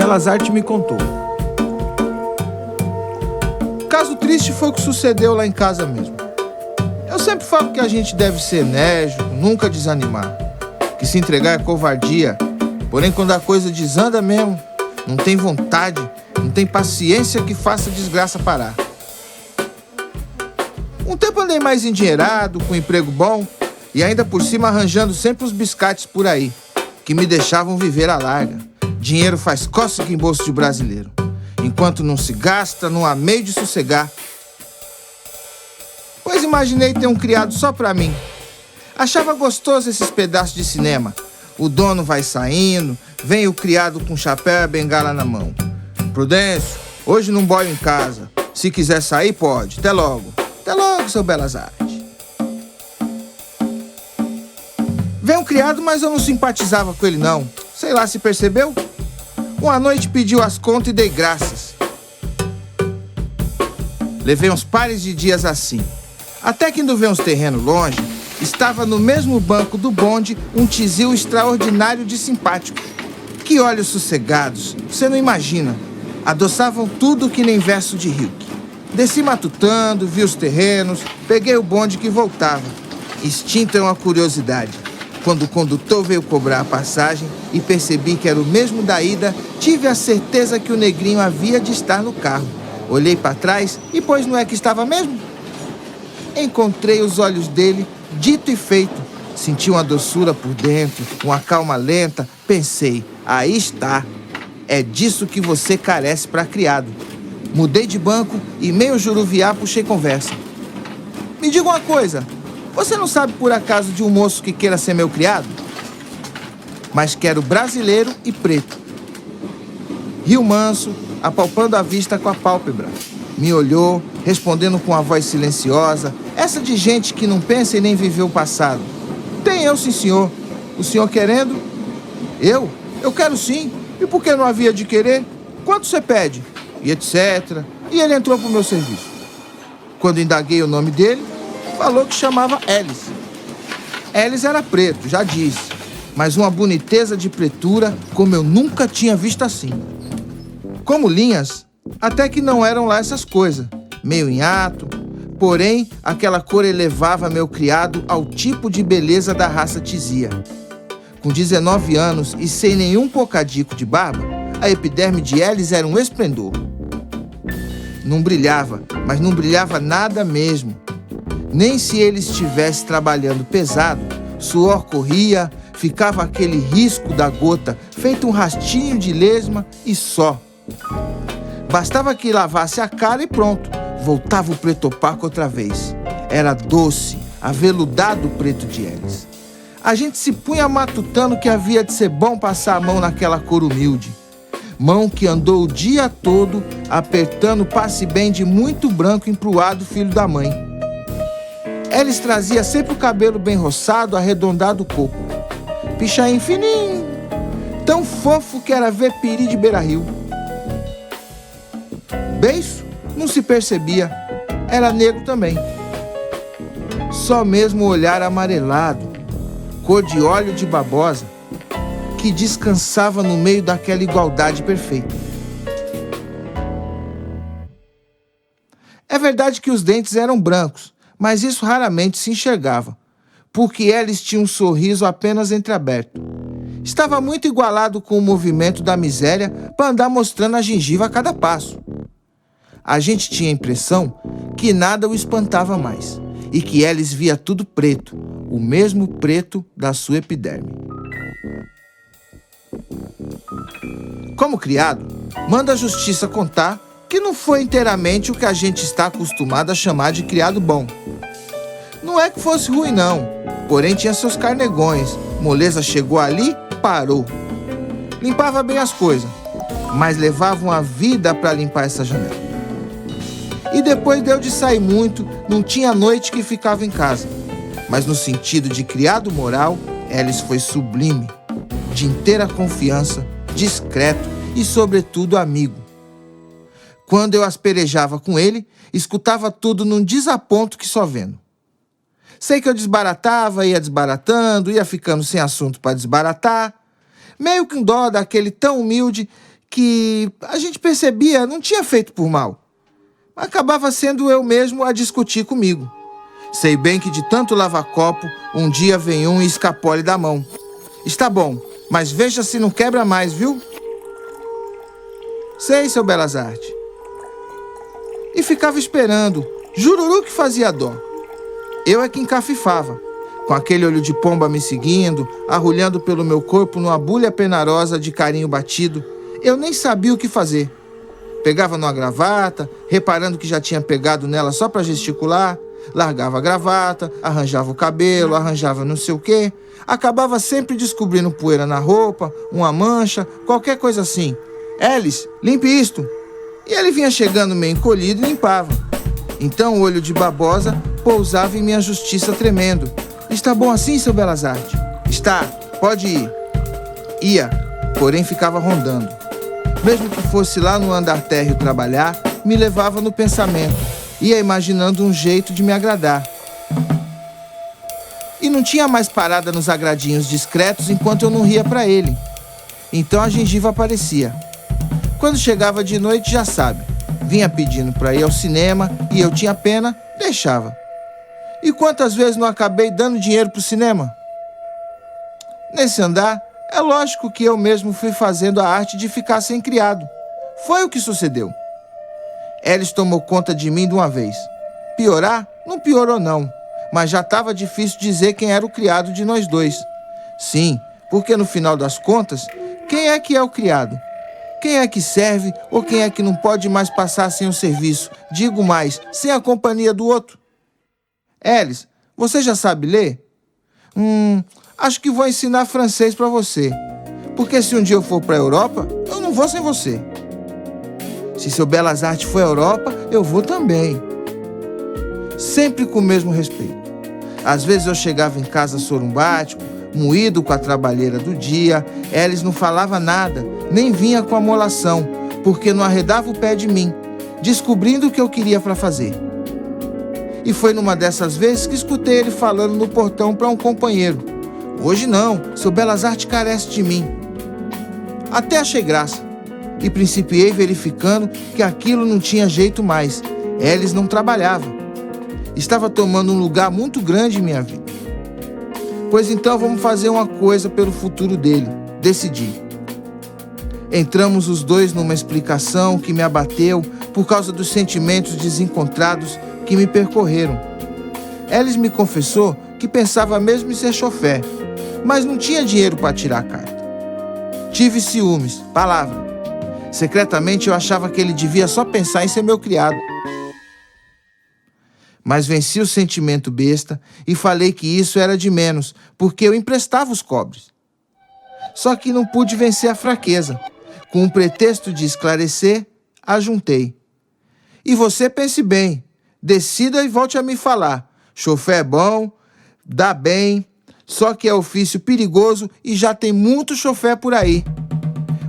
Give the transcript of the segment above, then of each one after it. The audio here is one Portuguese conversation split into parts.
Belas Artes me contou. Caso triste foi o que sucedeu lá em casa mesmo. Eu sempre falo que a gente deve ser enérgico, nunca desanimar. Que se entregar é covardia. Porém, quando a coisa desanda mesmo, não tem vontade, não tem paciência que faça a desgraça parar. Um tempo andei mais endinheirado, com emprego bom e ainda por cima arranjando sempre uns biscates por aí, que me deixavam viver à larga. Dinheiro faz cócega em bolso de brasileiro. Enquanto não se gasta, não há meio de sossegar. Pois imaginei ter um criado só pra mim. Achava gostoso esses pedaços de cinema. O dono vai saindo, vem o criado com chapéu e a bengala na mão. Prudêncio, hoje não boio em casa. Se quiser sair, pode. Até logo. Até logo, seu Belas Artes. Vem um criado, mas eu não simpatizava com ele não. Sei lá se percebeu. Uma noite pediu as contas e dei graças. Levei uns pares de dias assim. Até que indo ver uns terrenos longe, estava no mesmo banco do bonde um tizil extraordinário de simpático. Que olhos sossegados, você não imagina. Adoçavam tudo que nem verso de Hilke. Desci matutando, vi os terrenos, peguei o bonde que voltava. Extinta uma curiosidade. Quando o condutor veio cobrar a passagem e percebi que era o mesmo da ida, tive a certeza que o negrinho havia de estar no carro. Olhei para trás e pois não é que estava mesmo? Encontrei os olhos dele, dito e feito. Senti uma doçura por dentro, uma calma lenta. Pensei, aí está. É disso que você carece para criado. Mudei de banco e meio juruviá puxei conversa. Me diga uma coisa. Você não sabe por acaso de um moço que queira ser meu criado? Mas quero brasileiro e preto. Riu manso, apalpando a vista com a pálpebra. Me olhou, respondendo com a voz silenciosa, essa de gente que não pensa e nem viveu o passado. Tem eu, sim, senhor. O senhor querendo? Eu? Eu quero sim. E por que não havia de querer? Quanto você pede? E etc. E ele entrou pro meu serviço. Quando indaguei o nome dele, falou que chamava Elis. Elis era preto, já disse, mas uma boniteza de pretura como eu nunca tinha visto assim. Como linhas, até que não eram lá essas coisas, meio em ato, porém aquela cor elevava meu criado ao tipo de beleza da raça tizia. Com 19 anos e sem nenhum pocadico de barba, a epiderme de Elis era um esplendor. Não brilhava, mas não brilhava nada mesmo. Nem se ele estivesse trabalhando pesado, suor corria, ficava aquele risco da gota, feito um rastinho de lesma e só. Bastava que lavasse a cara e pronto, voltava o preto opaco outra vez. Era doce, aveludado o preto de Elis. A gente se punha matutando que havia de ser bom passar a mão naquela cor humilde. Mão que andou o dia todo apertando o passe bem de muito branco empruado filho da mãe. Elis trazia sempre o cabelo bem roçado, arredondado o coco. Pichain fininho, tão fofo que era ver piri de beira-rio. Beiço? Não se percebia. Era negro também. Só mesmo o olhar amarelado, cor de óleo de babosa, que descansava no meio daquela igualdade perfeita. É verdade que os dentes eram brancos, mas isso raramente se enxergava, porque Elis tinha um sorriso apenas entreaberto. Estava muito igualado com o movimento da miséria para andar mostrando a gengiva a cada passo. A gente tinha a impressão que nada o espantava mais, e que Elis via tudo preto, o mesmo preto da sua epiderme. Como criado, manda a justiça contar que não foi inteiramente o que a gente está acostumado a chamar de criado bom. Não é que fosse ruim não, porém tinha seus carnegões. Moleza chegou ali, parou. Limpava bem as coisas, mas levava uma vida para limpar essa janela. E depois deu de sair muito, não tinha noite que ficava em casa. Mas no sentido de criado moral, Elis foi sublime, de inteira confiança, discreto e, sobretudo, amigo. Quando eu asperejava com ele, escutava tudo num desaponto que só vendo. Sei que eu desbaratava, ia desbaratando, ia ficando sem assunto para desbaratar, meio com dó daquele tão humilde que a gente percebia não tinha feito por mal. Acabava sendo eu mesmo a discutir comigo. Sei bem que de tanto lavar copo, um dia vem um e escapole da mão. Está bom, mas veja se não quebra mais, viu? Sei, seu Belas Artes. E ficava esperando. Jururu que fazia dó. Eu é que encafifava, com aquele olho de pomba me seguindo, arrulhando pelo meu corpo numa bulha penarosa de carinho batido. Eu nem sabia o que fazer. Pegava numa gravata, reparando que já tinha pegado nela só para gesticular, largava a gravata, arranjava o cabelo, arranjava não sei o quê. Acabava sempre descobrindo poeira na roupa, uma mancha, qualquer coisa assim. Elis, limpe isto. E ele vinha chegando meio encolhido e limpava. Então o olho de babosa pousava em minha justiça tremendo. Está bom assim, seu Belas Artes? Está, pode ir. Ia, porém ficava rondando. Mesmo que fosse lá no andar térreo trabalhar, me levava no pensamento. Ia imaginando um jeito de me agradar. E não tinha mais parada nos agradinhos discretos enquanto eu não ria para ele. Então a gengiva aparecia. Quando chegava de noite, já sabe, vinha pedindo para ir ao cinema e eu tinha pena, deixava. E quantas vezes não acabei dando dinheiro pro cinema? Nesse andar, é lógico que eu mesmo fui fazendo a arte de ficar sem criado. Foi o que sucedeu. Elis tomou conta de mim de uma vez. Piorar? Não piorou não, mas já estava difícil dizer quem era o criado de nós dois. Sim, porque no final das contas, quem é que é o criado? Quem é que serve ou quem é que não pode mais passar sem o serviço? Digo mais, sem a companhia do outro. Elis, você já sabe ler? Acho que vou ensinar francês para você. Porque se um dia eu for para a Europa, eu não vou sem você. Se seu Belas Artes for à Europa, eu vou também. Sempre com o mesmo respeito. Às vezes eu chegava em casa sorumbático, moído com a trabalheira do dia. Elis não falava nada, nem vinha com a molação, porque não arredava o pé de mim, descobrindo o que eu queria para fazer. E foi numa dessas vezes que escutei ele falando no portão para um companheiro. Hoje não, seu Belas Artes carece de mim. Até achei graça. E principiei verificando que aquilo não tinha jeito mais. Elis não trabalhava. Estava tomando um lugar muito grande em minha vida. Pois então vamos fazer uma coisa pelo futuro dele. Decidi. Entramos os dois numa explicação que me abateu por causa dos sentimentos desencontrados que me percorreram. Elis me confessou que pensava mesmo em ser chofé, mas não tinha dinheiro para tirar a carta. Tive ciúmes, palavra. Secretamente eu achava que ele devia só pensar em ser meu criado. Mas venci o sentimento besta e falei que isso era de menos, porque eu emprestava os cobres. Só que não pude vencer a fraqueza. Com o pretexto de esclarecer, ajuntei. E você pense bem, decida e volte a me falar. Chofé é bom, dá bem, só que é ofício perigoso e já tem muito chofé por aí.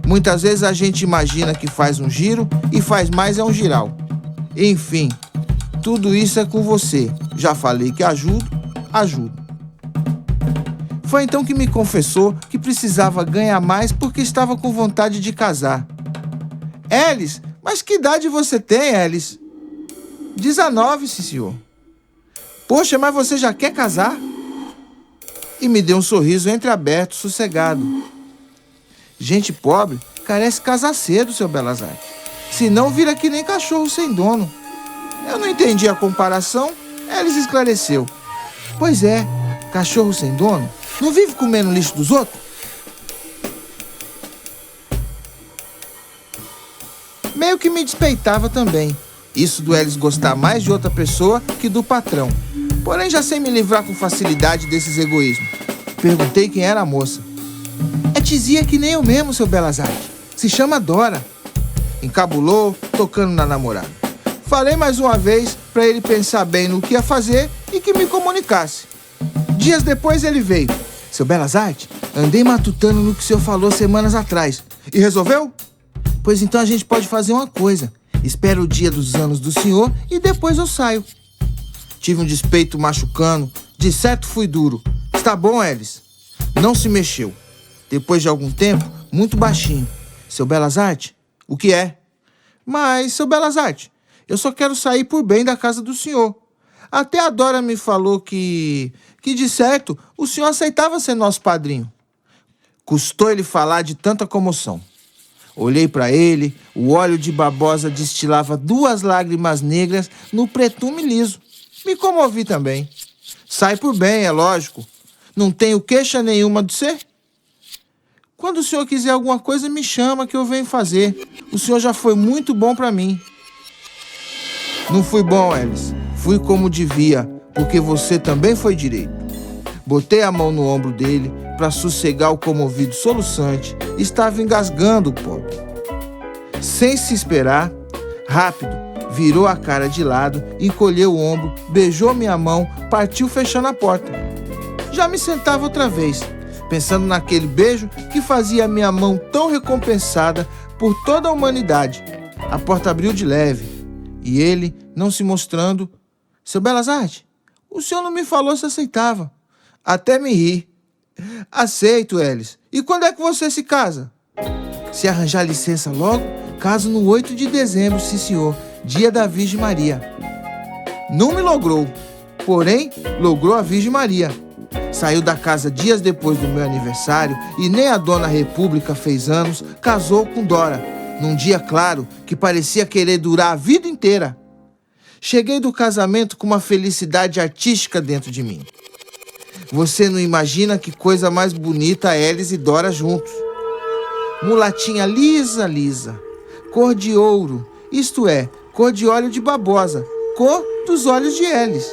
Muitas vezes a gente imagina que faz um giro e faz mais é um giral. Enfim, tudo isso é com você. Já falei que ajudo. Foi então que me confessou que precisava ganhar mais porque estava com vontade de casar. Elis, mas que idade você tem, Elis? 19, sim, senhor. Poxa, mas você já quer casar? E me deu um sorriso entreaberto, sossegado. Gente pobre carece casar cedo, seu Belas Artes. Senão vira que nem cachorro sem dono. Eu não entendi a comparação, Elis esclareceu. Pois é, cachorro sem dono não vive comendo lixo dos outros? Meio que me despeitava também. Isso do Elis gostar mais de outra pessoa que do patrão. Porém já sei me livrar com facilidade desses egoísmos. Perguntei quem era a moça. É tizinha que nem eu mesmo, seu Belas Artes. Se chama Dora. Encabulou, tocando na namorada. Falei mais uma vez para ele pensar bem no que ia fazer e que me comunicasse. Dias depois ele veio. Seu Belas Artes, andei matutando no que o senhor falou semanas atrás. E resolveu? Pois então a gente pode fazer uma coisa. Espera o dia dos anos do senhor e depois eu saio. Tive um despeito machucando. De certo fui duro. Está bom, Elis? Não se mexeu. Depois de algum tempo, muito baixinho. Seu Belas Artes, o que é? Mas, seu Belas Artes, eu só quero sair por bem da casa do senhor. Até a Dora me falou que de certo o senhor aceitava ser nosso padrinho. Custou ele falar de tanta comoção. Olhei para ele, o óleo de babosa destilava 2 lágrimas negras no pretume liso. Me comovi também. Sai por bem, é lógico. Não tenho queixa nenhuma de ser. Quando o senhor quiser alguma coisa, me chama que eu venho fazer. O senhor já foi muito bom para mim. Não fui bom, Elis. Fui como devia, porque você também foi direito. Botei a mão no ombro dele para sossegar o comovido soluçante. Estava engasgando o pobre. Sem se esperar, rápido, virou a cara de lado, encolheu o ombro, beijou minha mão, partiu fechando a porta. Já me sentava outra vez, pensando naquele beijo que fazia a minha mão tão recompensada por toda a humanidade. A porta abriu de leve e ele, não se mostrando: seu Belas Artes, o senhor não me falou se aceitava. Até me ri. Aceito, Elis. E quando é que você se casa? Se arranjar licença logo, caso no 8 de dezembro, sim senhor, dia da Virgem Maria. Não me logrou, porém logrou a Virgem Maria. Saiu da casa dias depois do meu aniversário e nem a Dona República fez anos, casou com Dora, num dia claro que parecia querer durar a vida inteira. Cheguei do casamento com uma felicidade artística dentro de mim. Você não imagina que coisa mais bonita Elis e Dora juntos. Mulatinha lisa, cor de ouro, isto é, cor de óleo de babosa, cor dos olhos de Elis.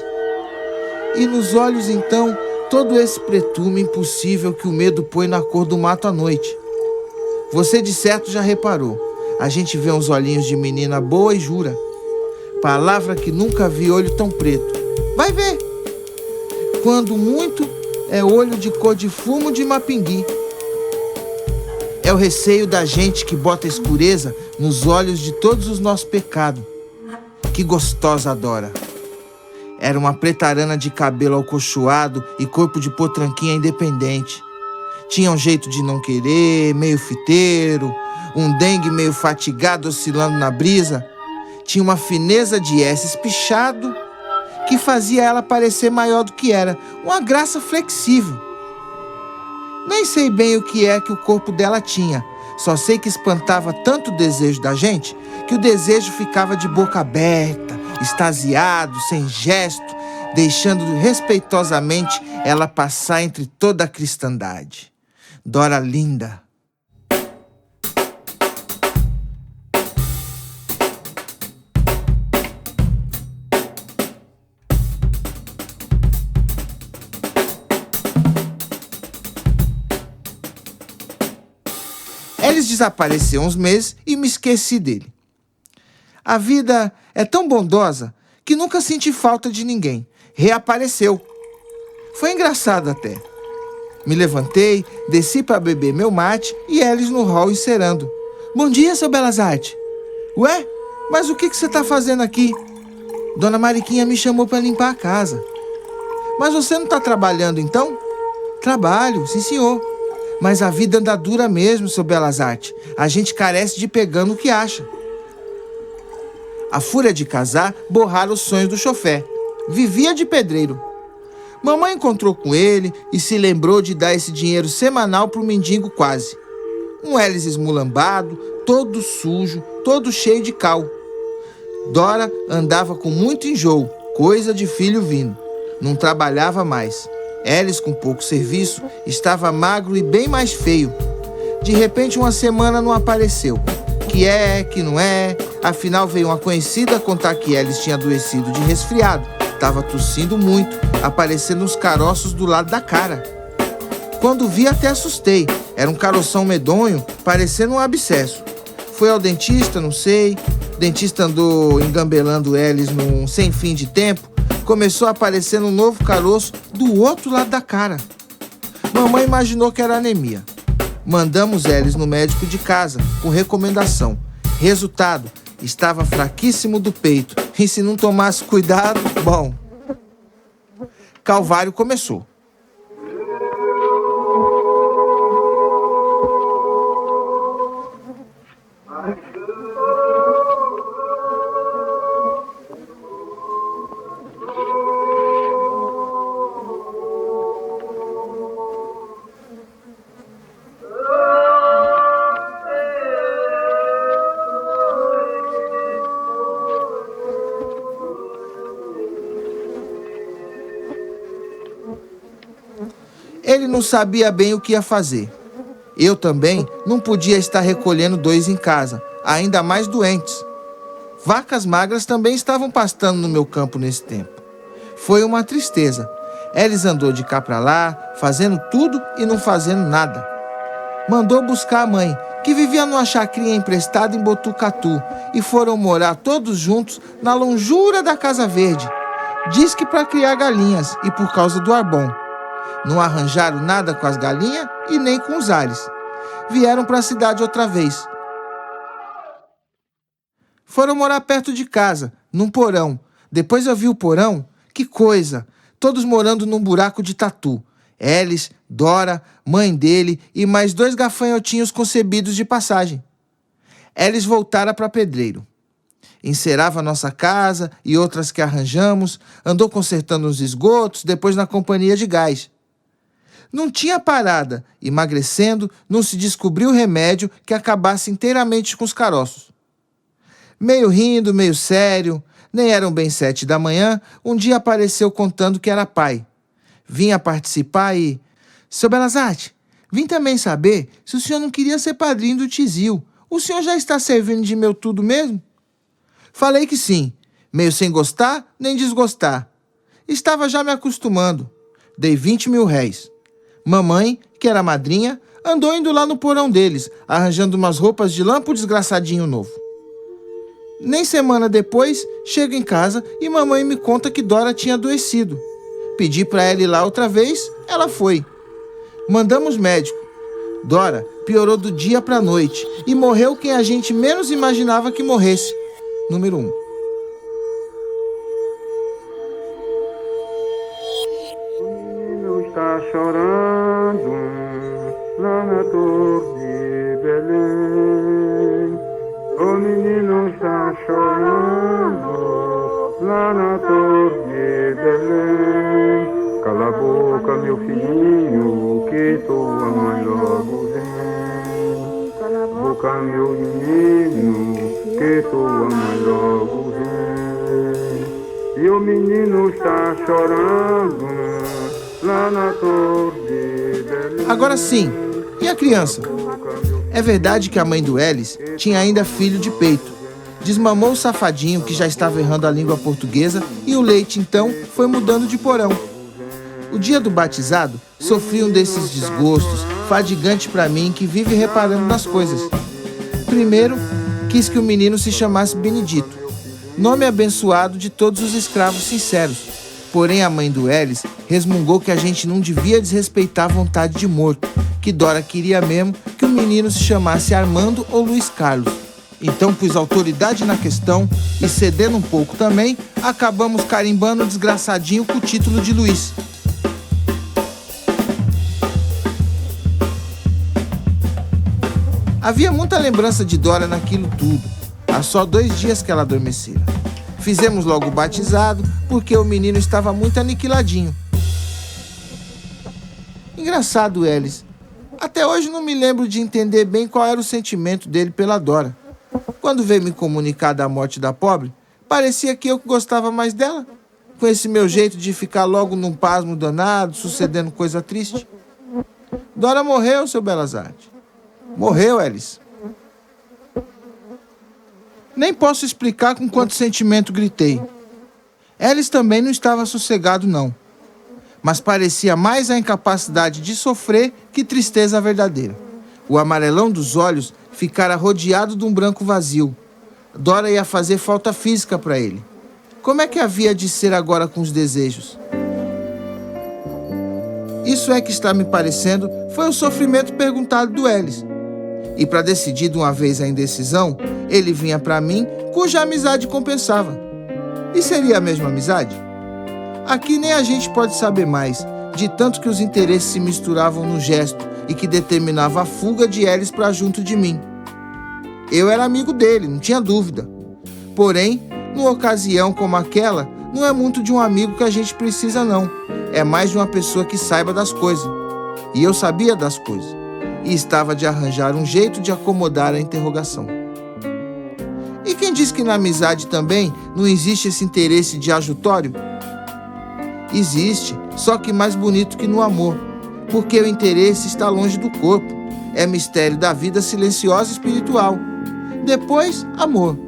E nos olhos, então, todo esse pretume impossível que o medo põe na cor do mato à noite. Você de certo já reparou, a gente vê uns olhinhos de menina boa e jura. Palavra que nunca vi olho tão preto. Vai ver! Quando muito, é olho de cor de fumo de mapingui. É o receio da gente que bota escureza nos olhos de todos os nossos pecados. Que gostosa Dora! Era uma pretarana de cabelo alcochoado e corpo de potranquinha independente. Tinha um jeito de não querer, meio fiteiro, um dengue meio fatigado oscilando na brisa. Tinha uma fineza de S espichado que fazia ela parecer maior do que era, uma graça flexível. Nem sei bem o que é que o corpo dela tinha, só sei que espantava tanto o desejo da gente que o desejo ficava de boca aberta, extasiado, sem gesto, deixando respeitosamente ela passar entre toda a cristandade. Dora linda! Elis desapareceu uns meses e me esqueci dele. A vida é tão bondosa que nunca senti falta de ninguém. Reapareceu. Foi engraçado até. Me levantei, desci para beber meu mate e Elis no hall encerando. Bom dia, seu Belas Artes. Ué, mas o que você está fazendo aqui? Dona Mariquinha me chamou para limpar a casa. Mas você não está trabalhando então? Trabalho, sim senhor. Mas a vida anda dura mesmo, seu Belas Artes. A gente carece de pegando o que acha. A fúria de casar borrara os sonhos do chofé. Vivia de pedreiro. Mamãe encontrou com ele e se lembrou de dar esse dinheiro semanal pro mendigo quase. Um Elis esmulambado, todo sujo, todo cheio de cal. Dora andava com muito enjoo, coisa de filho vindo. Não trabalhava mais. Elis, com pouco serviço, estava magro e bem mais feio. De repente, uma semana não apareceu. Que é, que não é. Afinal, veio uma conhecida contar que Elis tinha adoecido de resfriado. Estava tossindo muito, aparecendo uns caroços do lado da cara. Quando vi, até assustei. Era um caroção medonho, parecendo um abscesso. Foi ao dentista, não sei. O dentista andou engambelando Elis num sem fim de tempo. Começou a aparecer um novo caroço do outro lado da cara. Mamãe imaginou que era anemia. Mandamos Elis no médico de casa, com recomendação. Resultado, estava fraquíssimo do peito. E se não tomasse cuidado, bom... Calvário começou. Ele não sabia bem o que ia fazer. Eu também não podia estar recolhendo 2 em casa, ainda mais doentes. Vacas magras também estavam pastando no meu campo nesse tempo. Foi uma tristeza. Elis andou de cá para lá, fazendo tudo e não fazendo nada. Mandou buscar a mãe, que vivia numa chacrinha emprestada em Botucatu, e foram morar todos juntos na longura da Casa Verde. Diz que para criar galinhas e por causa do ar bom. Não arranjaram nada com as galinhas e nem com os ares. Vieram para a cidade outra vez. Foram morar perto de casa, num porão. Depois eu vi o porão. Que coisa! Todos morando num buraco de tatu. Elis, Dora, mãe dele e mais 2 gafanhotinhos concebidos de passagem. Elis voltara para Pedreiro. Encerava nossa casa e outras que arranjamos, andou consertando os esgotos, depois na companhia de gás. Não tinha parada, emagrecendo, não se descobriu remédio que acabasse inteiramente com os caroços. Meio rindo, meio sério, nem eram bem 7 da manhã, um dia apareceu contando que era pai. Vinha participar e... Seu Belas Artes, vim também saber se o senhor não queria ser padrinho do Tizil. O senhor já está servindo de meu tudo mesmo? Falei que sim, meio sem gostar nem desgostar. Estava já me acostumando. Dei 20 mil réis. Mamãe, que era madrinha, andou indo lá no porão deles, arranjando umas roupas de lã pro desgraçadinho novo. Nem semana depois, chego em casa e mamãe me conta que Dora tinha adoecido. Pedi para ela ir lá outra vez, ela foi. Mandamos médico. Dora piorou do dia para a noite e morreu quem a gente menos imaginava que morresse. Número 1. O menino está chorando lá na torre de Belém. O menino está chorando lá na torre de Belém. Cala a boca, meu filhinho, que tua mãe logo vem. Cala a boca, meu menino, que tua mãe logo vem. E o menino está chorando lá na torre de Belém. Agora sim, e a criança? É verdade que a mãe do Elis tinha ainda filho de peito. Desmamou o safadinho que já estava errando a língua portuguesa e o leite, então, foi mudando de porão. O dia do batizado, sofri um desses desgostos, fadigante para mim que vive reparando nas coisas. Primeiro, quis que o menino se chamasse Benedito, nome abençoado de todos os escravos sinceros. Porém, a mãe do Elis resmungou que a gente não devia desrespeitar a vontade de morto, que Dora queria mesmo que o menino se chamasse Armando ou Luiz Carlos. Então pus autoridade na questão e, cedendo um pouco também, acabamos carimbando o desgraçadinho com o título de Luiz. Havia muita lembrança de Dora naquilo tudo. Há só 2 dias que ela adormecera. Fizemos logo o batizado, porque o menino estava muito aniquiladinho. Engraçado, Elis. Até hoje não me lembro de entender bem qual era o sentimento dele pela Dora. Quando veio me comunicar da morte da pobre, parecia que eu gostava mais dela, com esse meu jeito de ficar logo num pasmo danado, sucedendo coisa triste. Dora morreu, seu Belas Artes. Morreu, Elis. Nem posso explicar com quanto sentimento gritei. Elis também não estava sossegado, não. Mas parecia mais a incapacidade de sofrer que tristeza verdadeira. O amarelão dos olhos ficara rodeado de um branco vazio. Dora ia fazer falta física para ele. Como é que havia de ser agora com os desejos? Isso é que está me parecendo foi o sofrimento perguntado do Elis. E para decidir de uma vez a indecisão, ele vinha para mim, cuja amizade compensava. E seria a mesma amizade? Aqui nem a gente pode saber mais, de tanto que os interesses se misturavam no gesto e que determinava a fuga de Elis para junto de mim. Eu era amigo dele, não tinha dúvida. Porém, numa ocasião como aquela, não é muito de um amigo que a gente precisa, não. É mais de uma pessoa que saiba das coisas. E eu sabia das coisas. E estava de arranjar um jeito de acomodar a interrogação. E quem diz que na amizade também não existe esse interesse de ajutório? Existe, só que mais bonito que no amor. porque o interesse está longe do corpo. É mistério da vida silenciosa espiritual. Depois, amor.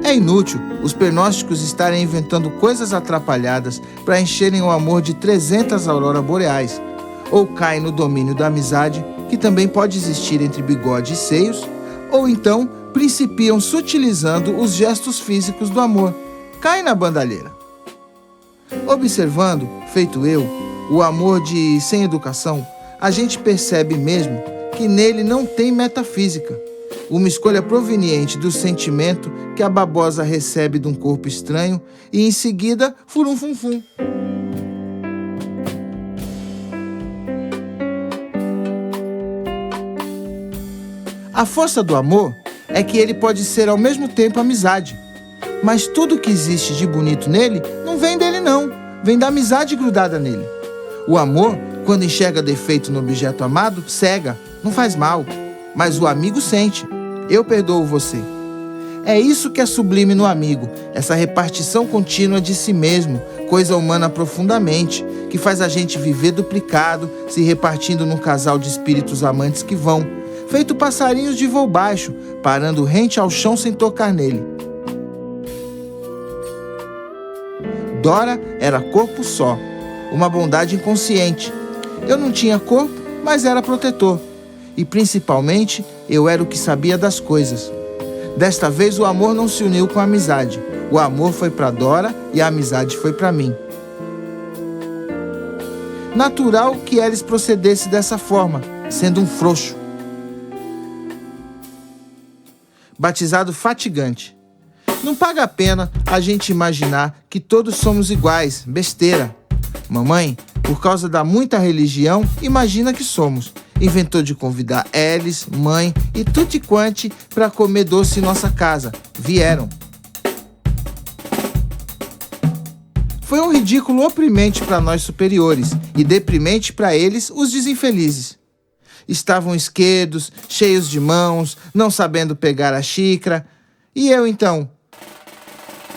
É inútil os pernósticos estarem inventando coisas atrapalhadas para encherem o amor de 300 auroras boreais. Ou caem no domínio da amizade, que também pode existir entre bigode e seios, ou então principiam sutilizando os gestos físicos do amor. Caem na bandalheira. Observando, feito eu, o amor de sem educação, a gente percebe mesmo que nele não tem metafísica, uma escolha proveniente do sentimento que a babosa recebe de um corpo estranho e em seguida furum-fum-fum. A força do amor é que ele pode ser ao mesmo tempo amizade, mas tudo que existe de bonito nele não vem dele não, vem da amizade grudada nele. O amor, quando enxerga defeito no objeto amado, cega, não faz mal, mas o amigo sente. Eu perdoo você. É isso que é sublime no amigo, essa repartição contínua de si mesmo, coisa humana profundamente, que faz a gente viver duplicado, se repartindo num casal de espíritos amantes que vão, feito passarinhos de voo baixo, parando rente ao chão sem tocar nele. Dora era corpo só, uma bondade inconsciente. Eu não tinha corpo, mas era protetor. E principalmente, eu era o que sabia das coisas. Desta vez o amor não se uniu com a amizade. O amor foi para Dora e a amizade foi para mim. Natural que eles procedesse dessa forma, sendo um frouxo. Batizado fatigante. Não paga a pena a gente imaginar que todos somos iguais, besteira. Mamãe, por causa da muita religião, imagina que somos. Inventou de convidar eles, mãe e tutti quanti para comer doce em nossa casa. Vieram. Foi um ridículo oprimente para nós superiores e deprimente para eles, os desinfelizes. Estavam esquerdos, cheios de mãos, não sabendo pegar a xícara. E eu então?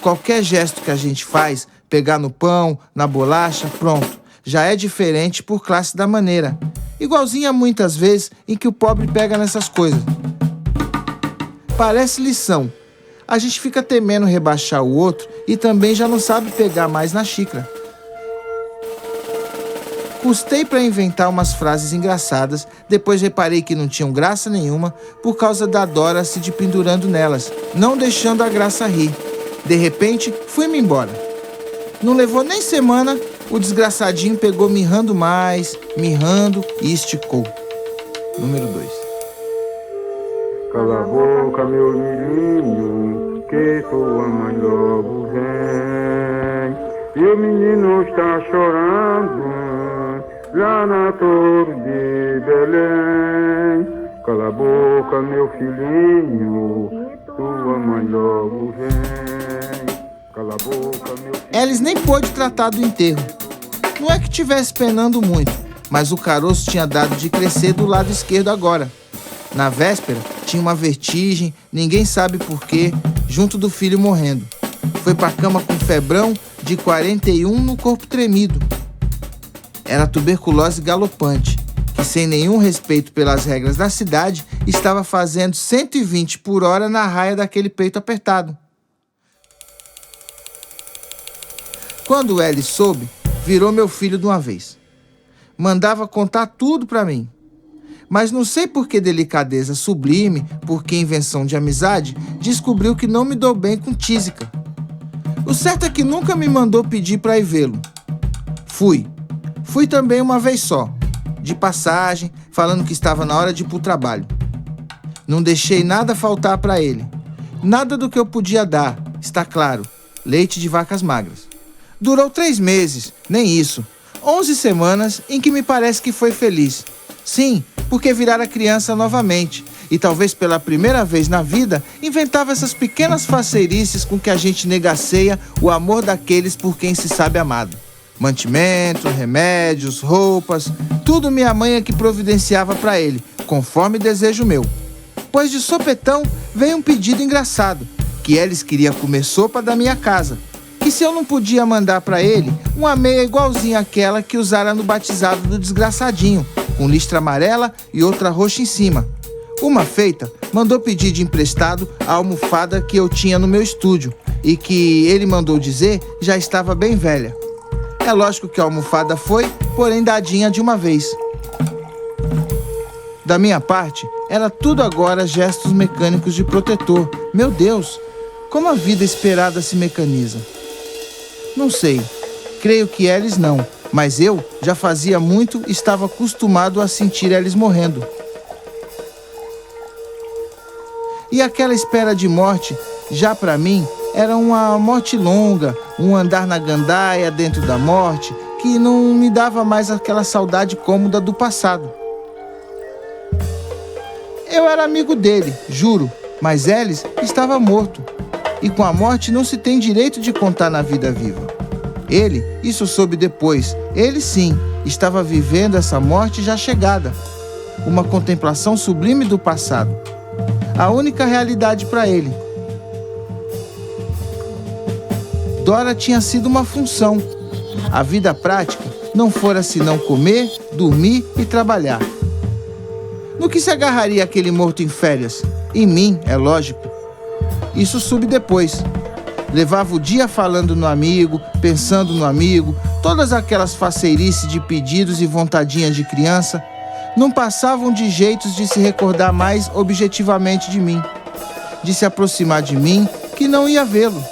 Qualquer gesto que a gente faz, pegar no pão, na bolacha, pronto, já é diferente por classe da maneira. Igualzinha muitas vezes em que o pobre pega nessas coisas. Parece lição. A gente fica temendo rebaixar o outro e também já não sabe pegar mais na xícara. Custei para inventar umas frases engraçadas, depois reparei que não tinham graça nenhuma por causa da Dora se pendurando nelas, não deixando a graça rir. De repente, fui-me embora. Não levou nem semana, o desgraçadinho pegou mirrando mais, mirrando e esticou. Número 2. Cala a boca, meu filhinho, que tua mãe logo vem. E o menino está chorando lá na torre de Belém. Cala a boca, meu filhinho, tua mãe logo vem. Cala a boca, meu filhinho. Eles nem pôde tratar do enterro. Não é que tivesse penando muito, mas o caroço tinha dado de crescer do lado esquerdo agora. Na véspera, tinha uma vertigem, ninguém sabe porquê, junto do filho morrendo. Foi pra cama com febrão de 41 no corpo tremido. Era tuberculose galopante, que sem nenhum respeito pelas regras da cidade, estava fazendo 120 por hora na raia daquele peito apertado. Quando o L soube, virou meu filho de uma vez. Mandava contar tudo pra mim. Mas não sei por que delicadeza sublime, por que invenção de amizade, descobriu que não me dou bem com tísica. O certo é que nunca me mandou pedir pra ir vê-lo. Fui também uma vez só, de passagem, falando que estava na hora de ir pro trabalho. Não deixei nada faltar pra ele. Nada do que eu podia dar, está claro, leite de vacas magras. Durou 3 meses, nem isso. 11 semanas em que me parece que foi feliz. Sim, porque virara criança novamente. E talvez pela primeira vez na vida, inventava essas pequenas faceirices com que a gente negaceia o amor daqueles por quem se sabe amado. Mantimentos, remédios, roupas, tudo minha mãe é que providenciava para ele, conforme desejo meu. Pois de sopetão veio um pedido engraçado, que eles queriam comer sopa da minha casa. que se eu não podia mandar para ele uma meia igualzinha àquela que usara no batizado do desgraçadinho, com listra amarela e outra roxa em cima. Uma feita, mandou pedir de emprestado a almofada que eu tinha no meu estúdio e que, ele mandou dizer, já estava bem velha. É lógico que a almofada foi, porém dadinha de uma vez. Da minha parte, era tudo agora gestos mecânicos de protetor. Meu Deus, como a vida esperada se mecaniza. Não sei, creio que eles não, mas eu já fazia muito e estava acostumado a sentir eles morrendo. E aquela espera de morte, já para mim, era uma morte longa, um andar na gandaia dentro da morte, que não me dava mais aquela saudade cômoda do passado. Eu era amigo dele, juro, mas Elis estava morto. E com a morte não se tem direito de contar na vida viva. Ele, isso soube depois, ele sim, estava vivendo essa morte já chegada. Uma contemplação sublime do passado. A única realidade para ele. Dora tinha sido uma função. A vida prática não fora senão comer, dormir e trabalhar. No que se agarraria aquele morto em férias? Em mim, é lógico. Isso soube depois. Levava o dia falando no amigo, pensando no amigo, todas aquelas faceirices de pedidos e vontadinhas de criança não passavam de jeitos de se recordar mais objetivamente de mim, de se aproximar de mim, que não ia vê-lo.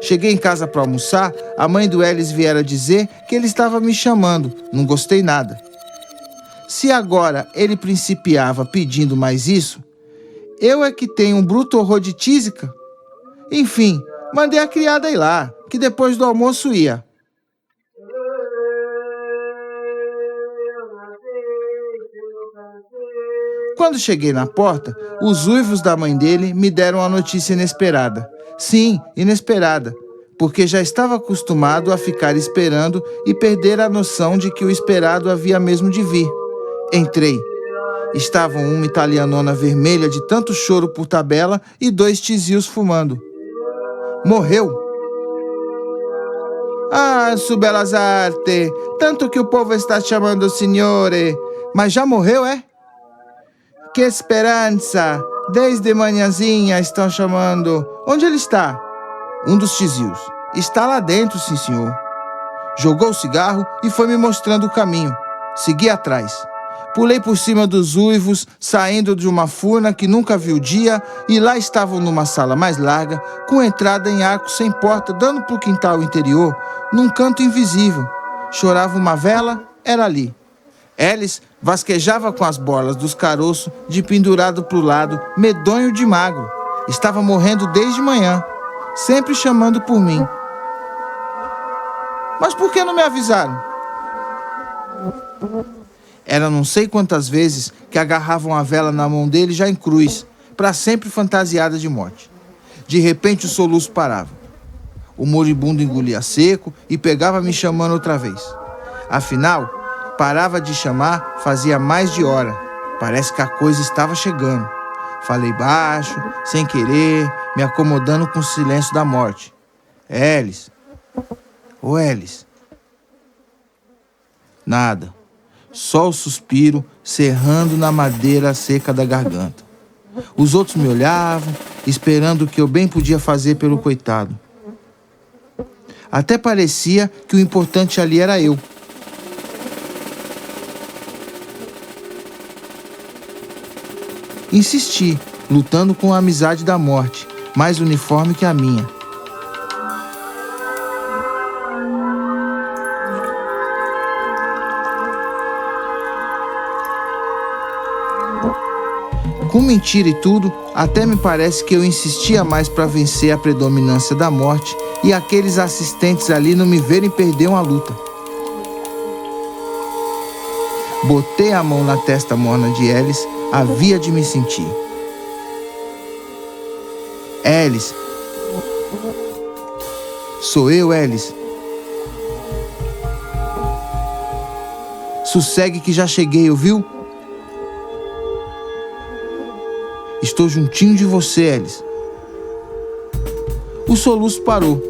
Cheguei em casa para almoçar, a mãe do Elis viera dizer que ele estava me chamando, não gostei nada. Se agora ele principiava pedindo mais isso, eu é que tenho um bruto horror de tísica. Enfim, mandei a criada ir lá, que depois do almoço ia. Quando cheguei na porta, os uivos da mãe dele me deram a notícia inesperada. Sim, inesperada, porque já estava acostumado a ficar esperando e perder a noção de que o esperado havia mesmo de vir. Entrei. Estavam uma italianona vermelha de tanto choro por tabela e 2 tizios fumando. Morreu? Ah, su belas arte, tanto que o povo está chamando o signore. Mas já morreu, é? Que esperança! Desde manhãzinha estão chamando. Onde ele está? Um dos tizios. Está lá dentro, sim, senhor. Jogou o cigarro e foi me mostrando o caminho. Segui atrás. Pulei por cima dos uivos, saindo de uma furna que nunca viu dia, e lá estavam numa sala mais larga, com entrada em arco sem porta, dando para o quintal interior, num canto invisível. Chorava uma vela, era ali. Elis vasquejava com as bolas dos caroços de pendurado para o lado, medonho de magro. Estava morrendo desde manhã, sempre chamando por mim. Mas por que não me avisaram? Era não sei quantas vezes que agarravam a vela na mão dele já em cruz, para sempre fantasiada de morte. De repente o soluço parava. O moribundo engolia seco e pegava me chamando outra vez. Afinal, parava de chamar fazia mais de hora. Parece que a coisa estava chegando. Falei baixo, sem querer, me acomodando com o silêncio da morte. Elis. Ô Elis. Nada. Só o suspiro serrando na madeira seca da garganta. Os outros me olhavam, esperando o que eu bem podia fazer pelo coitado. Até parecia que o importante ali era eu. Insisti, lutando com a amizade da morte, mais uniforme que a minha. Com mentira e tudo, até me parece que eu insistia mais para vencer a predominância da morte e aqueles assistentes ali não me verem perder uma luta. Botei a mão na testa morna de Elis, havia de me sentir. Elis. Sou eu, Elis. Sossegue que já cheguei, ouviu? Estou juntinho de você, Elis. o soluço parou.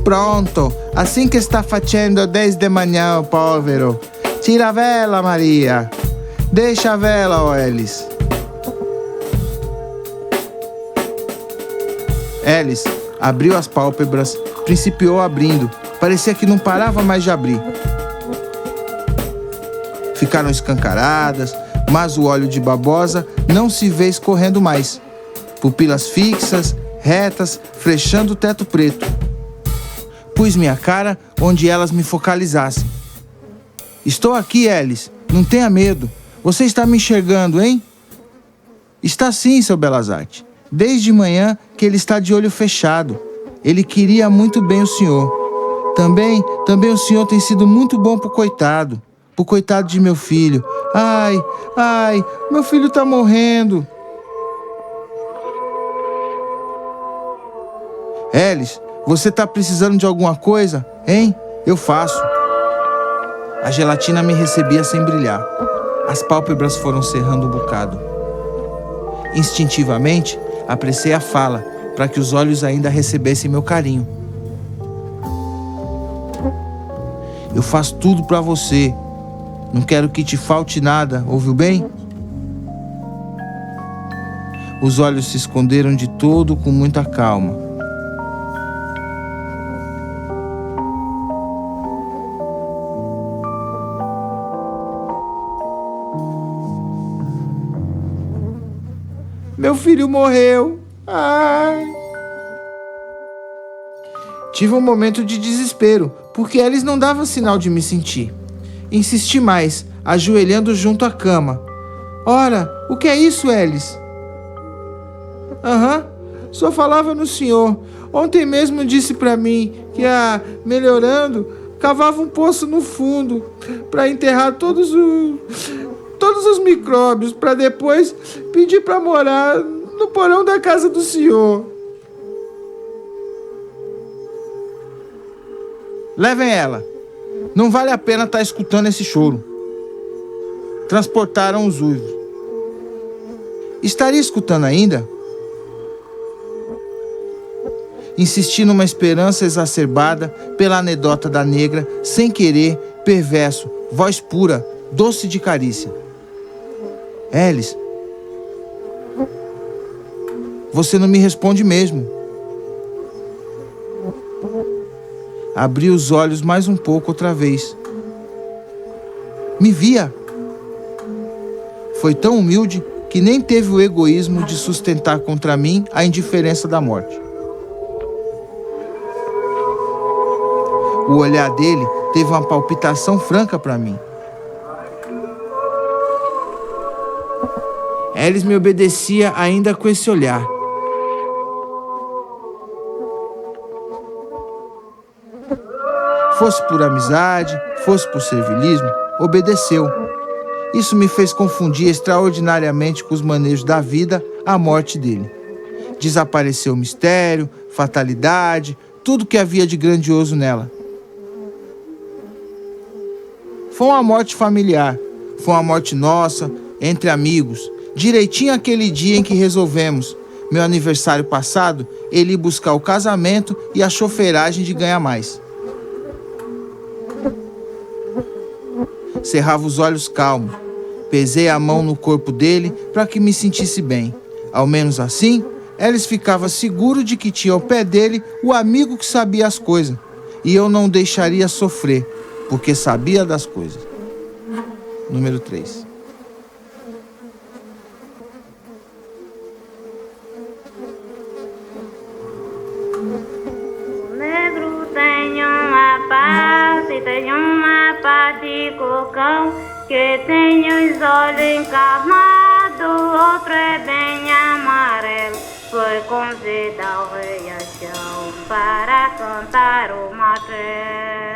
Pronto, assim que está facendo 10 de manhã, povero. Tira a vela, Maria. Deixa a vela, ó Elis. Elis abriu as pálpebras, principiou abrindo. Parecia que não parava mais de abrir. Ficaram escancaradas, mas o olho de babosa não se vê escorrendo mais. Pupilas fixas, retas, flechando o teto preto. Pus minha cara onde elas me focalizassem. Estou aqui, Elis. Não tenha medo. Você está me enxergando, hein? Está sim, seu Belas Artes. Desde manhã que ele está de olho fechado. Ele queria muito bem o senhor. Também o senhor tem sido muito bom pro coitado de meu filho. Ai, meu filho tá morrendo. Elis, você tá precisando de alguma coisa, hein? Eu faço. A gelatina me recebia sem brilhar. As pálpebras foram cerrando um bocado. Instintivamente, apressei a fala, para que os olhos ainda recebessem meu carinho. Eu faço tudo para você. Não quero que te falte nada, ouviu bem? Os olhos se esconderam de todo com muita calma. Meu filho morreu. Ai. Tive um momento de desespero, porque Elis não dava sinal de me sentir. Insisti mais, ajoelhando junto à cama. Ora, o que é isso, Elis? Só falava no senhor. Ontem mesmo disse pra mim que, melhorando, cavava um poço no fundo para enterrar todos os micróbios, para depois pedir para morar no porão da casa do senhor. Levem ela. Não vale a pena estar escutando esse choro. Transportaram os uivos. Estaria escutando ainda? Insisti numa esperança exacerbada pela anedota da negra, sem querer, perverso, voz pura, doce de carícia. Elis, você não me responde mesmo. Abri os olhos mais um pouco outra vez. Me via. Foi tão humilde que nem teve o egoísmo de sustentar contra mim a indiferença da morte. O olhar dele teve uma palpitação franca para mim. Elis me obedecia ainda com esse olhar. Fosse por amizade, fosse por servilismo, obedeceu. Isso me fez confundir extraordinariamente com os manejos da vida a morte dele. Desapareceu o mistério, fatalidade, tudo que havia de grandioso nela. Foi uma morte familiar, foi uma morte nossa, entre amigos, direitinho aquele dia em que resolvemos, meu aniversário passado, ele ir buscar o casamento e a choferagem de ganhar mais. Cerrava os olhos calmo, pesei a mão no corpo dele para que me sentisse bem. Ao menos assim, Elis ficava seguro de que tinha ao pé dele o amigo que sabia as coisas, e eu não o deixaria sofrer, porque sabia das coisas. Número 3. O negro tem uma parte, tem uma parte de cocão, que tem os olhos encamados, outro é bem amarelo. Foi convidado ao riachão para cantar o magrelo.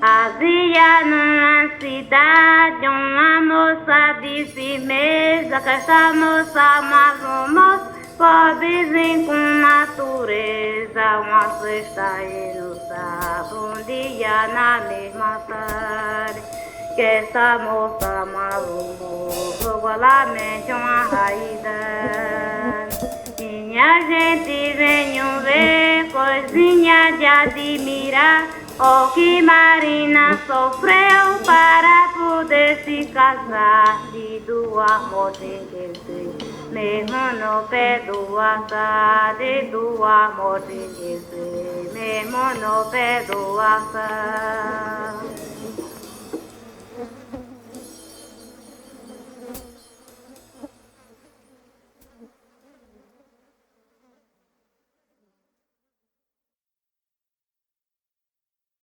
Havia numa cidade uma moça de firmeza, que essa moça mais um moço, pobrezinho com natureza. Uma sexta e no sábado, um dia na mesma tarde, que essa moça malumou, jogou lá mente uma raída. Minha gente, venham ver, coisinha de admirar. O que Marina sofreu para poder se casar. E do amor tem que ser, mesmo no pé do açar. E do amor tem que ser, mesmo no pé do açar.